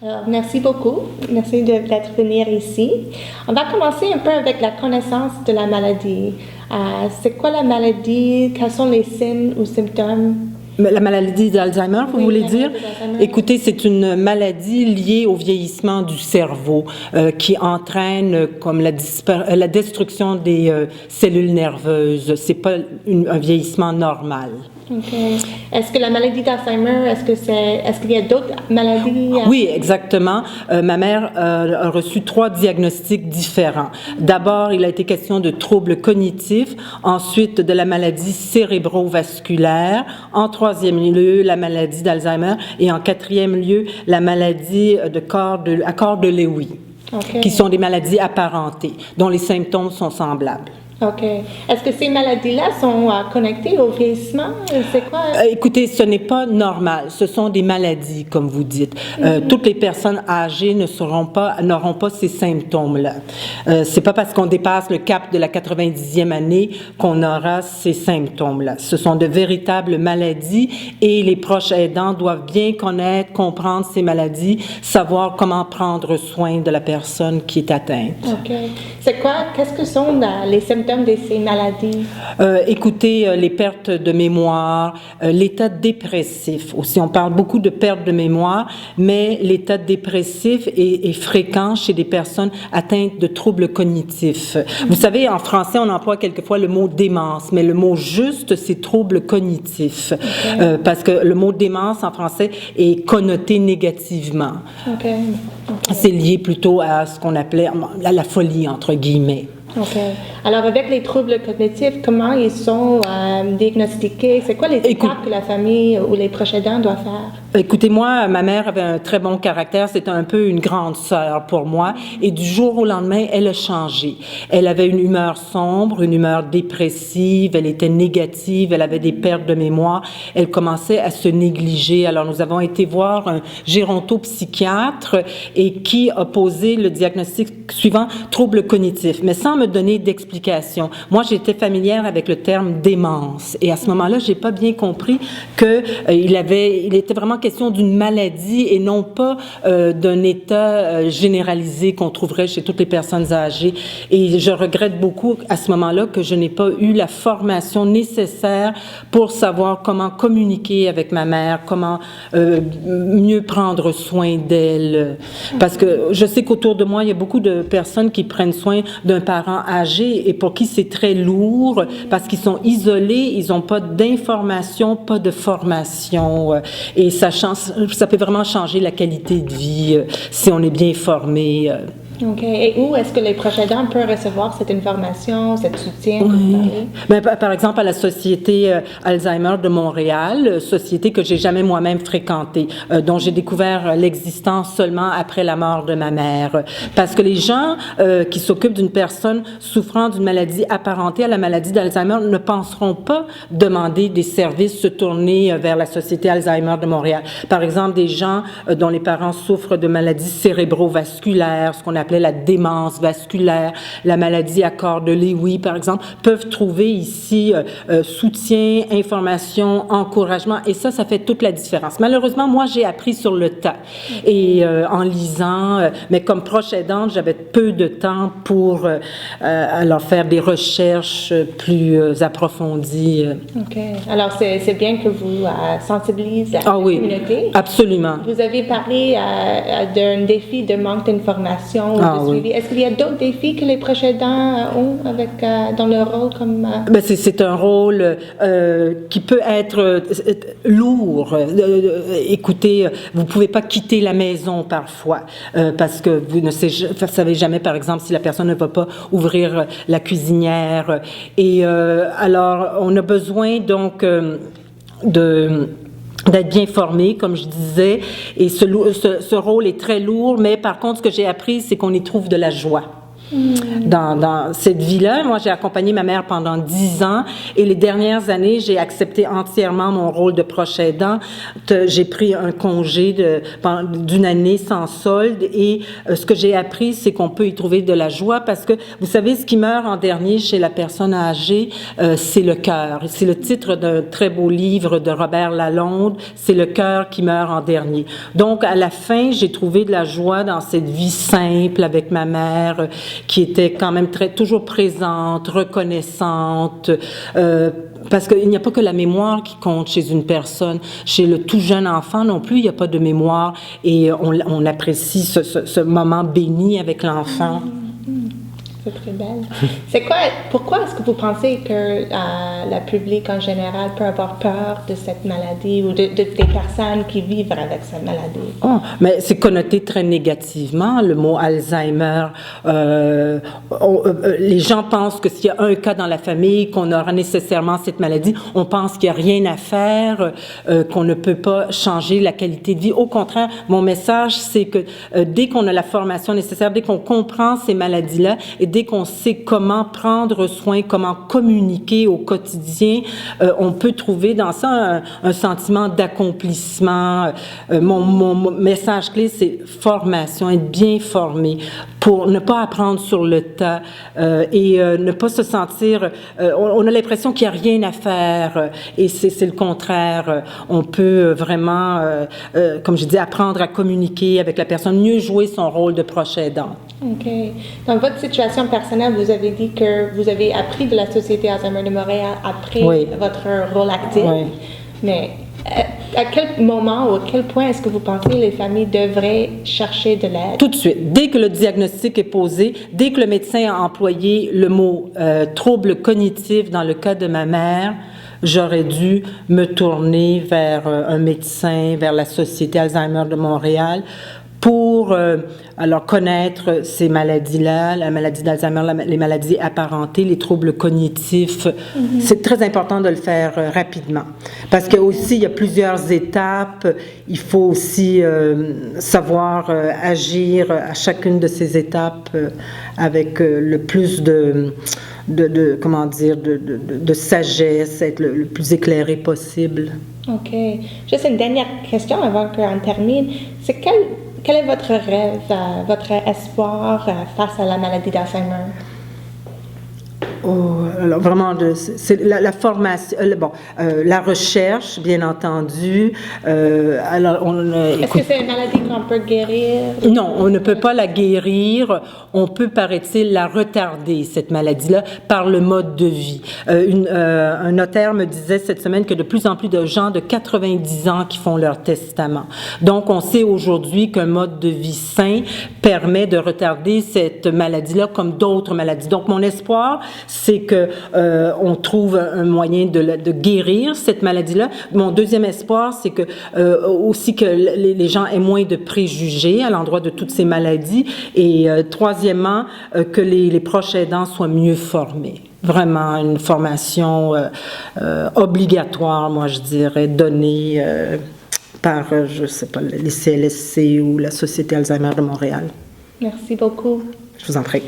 Alors, merci beaucoup. Merci d'être venu ici. On va commencer un peu avec la connaissance de la maladie. C'est quoi la maladie? Quels sont les signes ou symptômes? La maladie d'Alzheimer, vous voulez dire? Écoutez, c'est une maladie liée au vieillissement du cerveau qui entraîne comme la destruction des cellules nerveuses. C'est pas un vieillissement normal. Okay. Est-ce que la maladie d'Alzheimer, est-ce qu'il y a d'autres maladies? Oui, exactement. Ma mère a reçu 3 diagnostics différents. D'abord, il a été question de troubles cognitifs, ensuite de la maladie cérébrovasculaire, en 3e lieu, la maladie d'Alzheimer et en 4e lieu, la maladie à corps de Lewy, qui sont des maladies apparentées, dont les symptômes sont semblables. OK. Est-ce que ces maladies-là sont connectées au vieillissement? C'est quoi? Écoutez, ce n'est pas normal. Ce sont des maladies, comme vous dites. Toutes les personnes âgées n'auront pas ces symptômes-là. C'est pas parce qu'on dépasse le cap de la 90e année qu'on aura ces symptômes-là. Ce sont de véritables maladies et les proches aidants doivent bien connaître, comprendre ces maladies, savoir comment prendre soin de la personne qui est atteinte. OK. Qu'est-ce que sont les symptômes de ces maladies? Écoutez, les pertes de mémoire, l'état dépressif aussi. On parle beaucoup de perte de mémoire, mais l'état dépressif est fréquent chez des personnes atteintes de troubles cognitifs. Vous savez, en français, on emploie quelquefois le mot démence, mais le mot juste, c'est troubles cognitifs. Parce que le mot démence en français est connoté négativement. C'est lié plutôt à ce qu'on appelait la folie, entre guillemets. OK. Alors, avec les troubles cognitifs, comment ils sont diagnostiqués? C'est quoi les étapes que la famille ou les proches aidants doivent faire? Écoutez, moi, ma mère avait un très bon caractère. C'était un peu une grande sœur pour moi. Et du jour au lendemain, elle a changé. Elle avait une humeur sombre, une humeur dépressive. Elle était négative. Elle avait des pertes de mémoire. Elle commençait à se négliger. Alors, nous avons été voir un gérontopsychiatre et qui a posé le diagnostic suivant, trouble cognitif, mais sans me donner d'explication. Moi, j'étais familière avec le terme démence. Et à ce moment-là, j'ai pas bien compris que il était vraiment question d'une maladie et non pas d'un état généralisé qu'on trouverait chez toutes les personnes âgées. Et je regrette beaucoup à ce moment-là que je n'ai pas eu la formation nécessaire pour savoir comment communiquer avec ma mère, comment mieux prendre soin d'elle. Parce que je sais qu'autour de moi, il y a beaucoup de personnes qui prennent soin d'un parent âgé et pour qui c'est très lourd parce qu'ils sont isolés, ils n'ont pas d'information, pas de formation. Et ça peut vraiment changer la qualité de vie si on est bien formé. OK. Et où est-ce que les proches aidants peuvent recevoir cette information, cet soutien? Bien, par exemple, à la Société Alzheimer de Montréal, société que j'ai jamais moi-même fréquentée, dont j'ai découvert l'existence seulement après la mort de ma mère. Parce que les gens qui s'occupent d'une personne souffrant d'une maladie apparentée à la maladie d'Alzheimer ne penseront pas demander des services, se tourner vers la Société Alzheimer de Montréal. Par exemple, des gens dont les parents souffrent de maladies cérébrovasculaires, ce qu'on appelait la démence vasculaire, la maladie à corps de Lewy, par exemple, peuvent trouver ici soutien, information, encouragement, et ça fait toute la différence. Malheureusement, moi, j'ai appris sur le tas, et en lisant, mais comme proche aidante, j'avais peu de temps pour alors faire des recherches plus approfondies. OK. Alors, c'est bien que vous sensibilisez la communauté. Absolument. Vous avez parlé d'un défi de manque d'information. Est-ce qu'il y a d'autres défis que les proches aidants ont dans leur rôle comme... Ben c'est un rôle qui peut être lourd. Écoutez, vous ne pouvez pas quitter la maison parfois parce que vous ne savez jamais, par exemple, si la personne ne va pas ouvrir la cuisinière. Et alors, on a besoin donc d'être bien formé, comme je disais, et ce rôle est très lourd, mais par contre, ce que j'ai appris, c'est qu'on y trouve de la joie. Dans cette vie-là. Moi, j'ai accompagné ma mère pendant 10 ans et les dernières années, j'ai accepté entièrement mon rôle de proche aidant. J'ai pris un congé d'une année sans solde et ce que j'ai appris, c'est qu'on peut y trouver de la joie parce que, vous savez, ce qui meurt en dernier chez la personne âgée, c'est le cœur. C'est le titre d'un très beau livre de Robert Lalonde, c'est le cœur qui meurt en dernier. Donc, à la fin, j'ai trouvé de la joie dans cette vie simple avec ma mère, qui était quand même toujours présente, reconnaissante, parce qu'il n'y a pas que la mémoire qui compte chez une personne. Chez le tout jeune enfant non plus, il n'y a pas de mémoire et on apprécie ce moment béni avec l'enfant. C'est très belle. Pourquoi est-ce que vous pensez que le public en général peut avoir peur de cette maladie ou des personnes qui vivent avec cette maladie? Oh, mais c'est connoté très négativement, le mot Alzheimer. Les gens pensent que s'il y a un cas dans la famille, qu'on aura nécessairement cette maladie, on pense qu'il n'y a rien à faire, qu'on ne peut pas changer la qualité de vie. Au contraire, mon message, c'est que dès qu'on a la formation nécessaire, dès qu'on comprend ces maladies-là et dès qu'on sait comment prendre soin, comment communiquer au quotidien, on peut trouver dans ça un sentiment d'accomplissement. Mon message clé, c'est formation, être bien formé pour ne pas apprendre sur le tas et ne pas se sentir... on a l'impression qu'il n'y a rien à faire et c'est le contraire. On peut vraiment, comme je dis, apprendre à communiquer avec la personne, mieux jouer son rôle de proche aidant. OK. Dans votre situation personnelle, vous avez dit que vous avez appris de la Société Alzheimer de Montréal après votre rôle actif. Oui. Mais à quel moment ou à quel point est-ce que vous pensez que les familles devraient chercher de l'aide? Tout de suite. Dès que le diagnostic est posé, dès que le médecin a employé le mot trouble cognitif dans le cas de ma mère, j'aurais dû me tourner vers un médecin, vers la Société Alzheimer de Montréal, pour alors connaître ces maladies-là, la maladie d'Alzheimer, les maladies apparentées, les troubles cognitifs. Mm-hmm. C'est très important de le faire rapidement. Parce que aussi, il y a plusieurs étapes. Il faut aussi savoir agir à chacune de ces étapes avec le plus de sagesse, être le plus éclairé possible. OK. Juste une dernière question avant qu'on termine. C'est quel est votre rêve, votre espoir face à la maladie d'Alzheimer? Oh, alors vraiment, c'est la formation, la recherche, bien entendu. Est-ce que c'est une maladie qu'on peut guérir? Non, on ne peut pas la guérir. On peut, paraît-il, la retarder, cette maladie-là, par le mode de vie. Un notaire me disait cette semaine que de plus en plus de gens de 90 ans qui font leur testament. Donc, on sait aujourd'hui qu'un mode de vie sain permet de retarder cette maladie-là comme d'autres maladies. Donc, mon espoir, c'est que on trouve un moyen de guérir cette maladie-là. Mon deuxième espoir, c'est que aussi que les gens aient moins de préjugés à l'endroit de toutes ces maladies. Et troisièmement, que les proches aidants soient mieux formés. Vraiment une formation obligatoire, moi je dirais, donnée par, je sais pas, les CLSC ou la Société Alzheimer de Montréal. Merci beaucoup. Je vous en prie.